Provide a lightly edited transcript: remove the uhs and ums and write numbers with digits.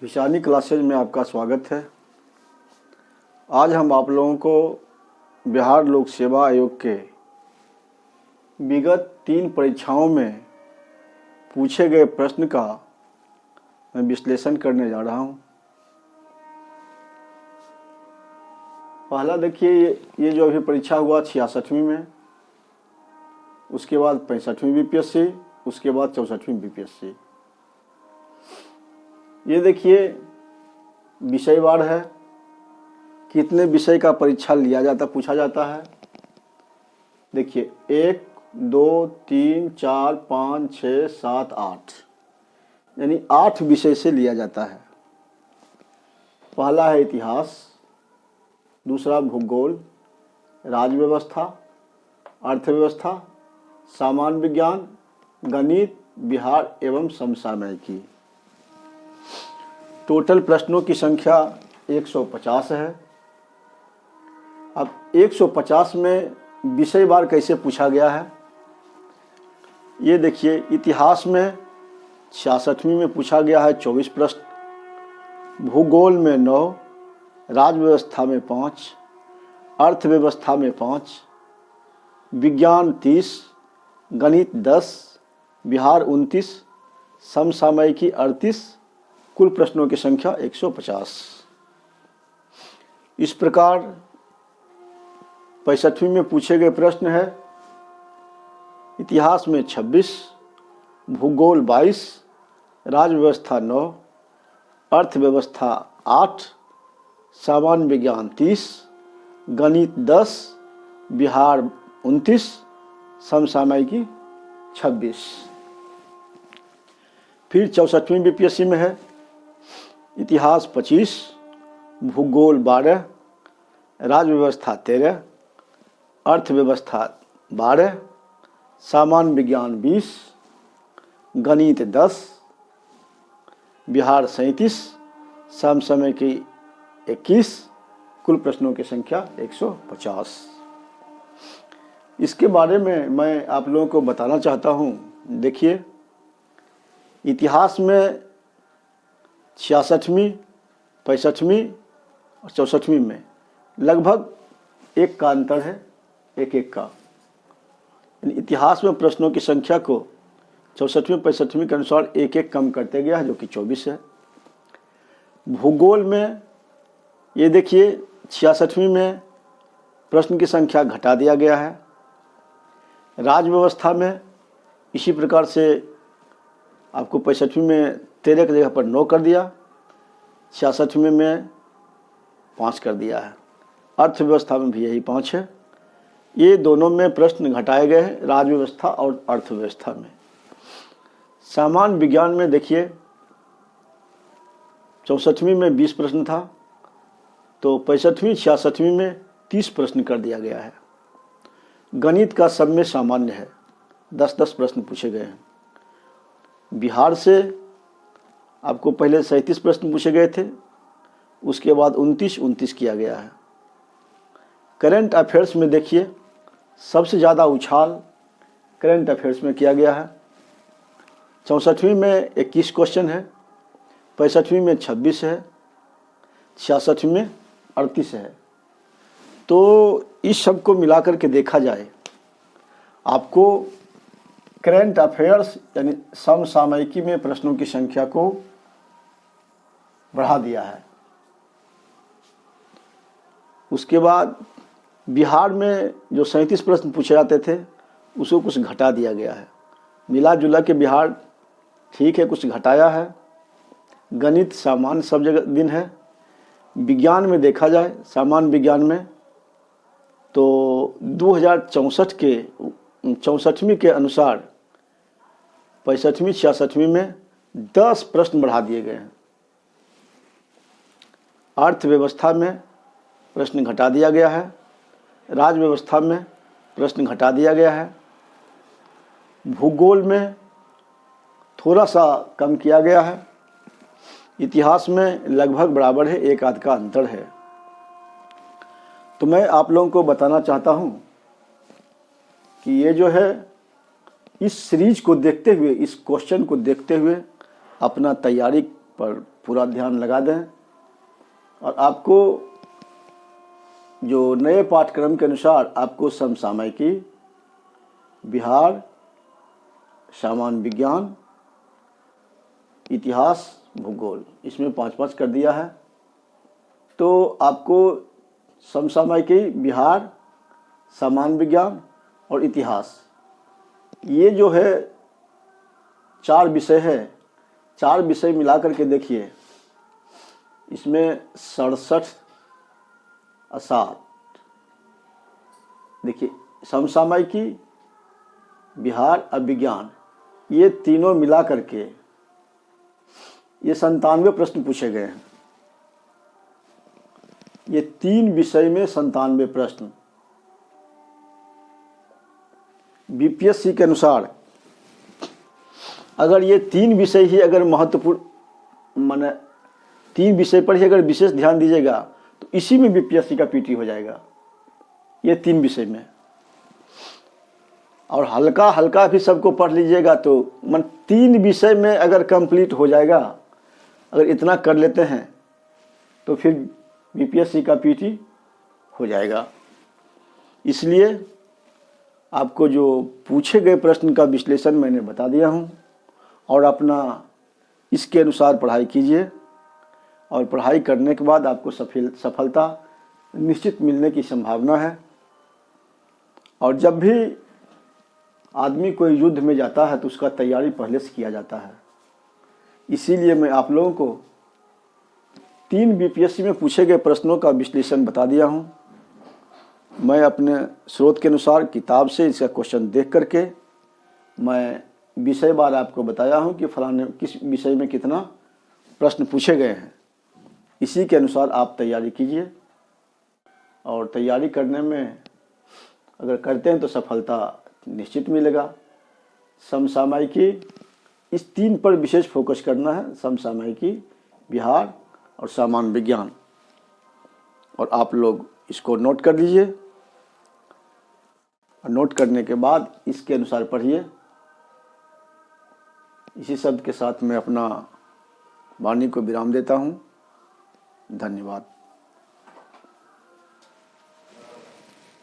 विशानी classes में आपका स्वागत है। आज हम आप लोगों को बिहार लोक सेवा आयोग के विगत 3 परीक्षाओं में पूछे गए प्रश्न का मैं विश्लेषण करने जा रहा हूँ। पहला देखिए, ये जो अभी परीक्षा हुआ 66वीं में, उसके बाद 65वीं बीपीएससी, उसके बाद 64वीं बीपीएससी। ये देखिए विषयवार है, कितने विषय का परीक्षा लिया जाता पूछा जाता है। देखिए 1, 2, 3, 4, 5, 6, 7, 8 यानी 8 विषय से लिया जाता है। पहला है इतिहास, दूसरा भूगोल, राज्य व्यवस्था, अर्थव्यवस्था, सामान्य विज्ञान, गणित, बिहार एवं समसामयिकी। टोटल प्रश्नों की संख्या 150 है। अब 150 में विषयवार कैसे पूछा गया है, ये देखिए। इतिहास में 66वीं में पूछा गया है 24 प्रश्न, भूगोल में 9, राज्य व्यवस्था में 5, अर्थव्यवस्था में 5, विज्ञान 30, गणित 10, बिहार 29, समसामयिकी 38, कुल प्रश्नों की संख्या 150। इस प्रकार 65वीं में पूछे गए प्रश्न है इतिहास में 26, भूगोल 22, राज्य व्यवस्था 9, अर्थव्यवस्था 8, सामान्य विज्ञान 30, गणित 10, बिहार 29, समसामयिकी 26। फिर 64वीं बीपीएससी में है इतिहास 25, भूगोल 12, राज्य व्यवस्था 13, अर्थव्यवस्था 12, सामान्य विज्ञान 20, गणित 10, बिहार 37, समसामयिकी 21, कुल प्रश्नों की संख्या 150। इसके बारे में मैं आप लोगों को बताना चाहता हूँ। देखिए इतिहास में 66वीं, 65वीं और 64वीं में लगभग 1 का अंतर है, एक का। इतिहास में प्रश्नों की संख्या को 64वीं 65वीं के अनुसार एक कम करते गया है, जो कि 24 है। भूगोल में ये देखिए 66वीं में प्रश्न की संख्या घटा दिया गया है। राज्य व्यवस्था में इसी प्रकार से आपको 65वीं में 13 की जगह पर 9 कर दिया, 66वीं में 5 कर दिया है। अर्थव्यवस्था में भी यही 5 है। ये दोनों में प्रश्न घटाए गए हैं, राज्य व्यवस्था और अर्थव्यवस्था में। सामान्य विज्ञान में देखिए 64वीं में 20 प्रश्न था, तो 65वीं 66वीं में 30 प्रश्न कर दिया गया है। गणित का सब में सामान्य है, 10-10 प्रश्न पूछे गए हैं। बिहार से आपको पहले 37 प्रश्न पूछे गए थे, उसके बाद 29 किया गया है। करंट अफेयर्स में देखिए सबसे ज़्यादा उछाल करंट अफेयर्स में किया गया है। 64वीं में 21 क्वेश्चन है, 65वीं में 26 है, 66वीं में 38 है। तो इस सब को मिलाकर के देखा जाए, आपको करंट अफेयर्स यानी समसामयिकी में प्रश्नों की संख्या को बढ़ा दिया है। उसके बाद बिहार में जो 37 प्रश्न पूछे जाते थे, उसको कुछ घटा दिया गया है। मिला जुला के बिहार ठीक है, कुछ घटाया है। गणित सामान्य सब जगह दिन है। विज्ञान में देखा जाए, सामान्य विज्ञान में तो 2064 के 64वीं के अनुसार 65वीं 66वीं में 10 प्रश्न बढ़ा दिए गए हैं। अर्थव्यवस्था में प्रश्न घटा दिया गया है। राज्य व्यवस्था में प्रश्न घटा दिया गया है। भूगोल में थोड़ा सा कम किया गया है। इतिहास में लगभग बराबर है, 1 आध का अंतर है। तो मैं आप लोगों को बताना चाहता हूं कि ये जो है, इस सीरीज को देखते हुए, इस क्वेश्चन को देखते हुए अपना तैयारी पर पूरा ध्यान लगा दें और आपको जो नए पाठ्यक्रम के अनुसार आपको समसामयिकी, बिहार, सामान्य विज्ञान, इतिहास, भूगोल, इसमें 5-5 कर दिया है। तो आपको समसामयिकी, बिहार, सामान्य विज्ञान और इतिहास, ये जो है 4 विषय है। 4 विषय मिला करके देखिए, इसमें 67 और 7, देखिए समसामयिकी, बिहार और विज्ञान, ये तीनों मिला करके ये 97 प्रश्न पूछे गए हैं। ये 3 विषय में 97 प्रश्न। बीपीएससी के अनुसार अगर ये 3 विषय ही अगर महत्वपूर्ण, माने 3 विषय पर ही अगर विशेष ध्यान दीजिएगा तो इसी में बीपीएससी का पीटी हो जाएगा, ये 3 विषय में। और हल्का हल्का भी सबको पढ़ लीजिएगा तो 3 विषय में अगर कंप्लीट हो जाएगा, अगर इतना कर लेते हैं तो फिर बीपीएससी का पीटी हो जाएगा। इसलिए आपको जो पूछे गए प्रश्न का विश्लेषण मैंने बता दिया हूँ और अपना इसके अनुसार पढ़ाई कीजिए और पढ़ाई करने के बाद आपको सफलता निश्चित मिलने की संभावना है। और जब भी आदमी कोई युद्ध में जाता है तो उसका तैयारी पहले से किया जाता है। इसीलिए मैं आप लोगों को 3 बीपीएससी में पूछे गए प्रश्नों का विश्लेषण बता दिया हूँ। मैं अपने स्रोत के अनुसार किताब से इसका क्वेश्चन देख करके मैं विषय बार आपको बताया हूँ कि फलाने किस विषय में कितना प्रश्न पूछे गए हैं। इसी के अनुसार आप तैयारी कीजिए और तैयारी करने में अगर करते हैं तो सफलता निश्चित मिलेगा। समसामयिकी, इस 3 पर विशेष फोकस करना है, समसामयिकी, बिहार और सामान्य विज्ञान। और आप लोग इसको नोट कर लीजिए और नोट करने के बाद इसके अनुसार पढ़िए। इसी शब्द के साथ मैं अपना वाणी को विराम देता हूँ। धन्यवाद।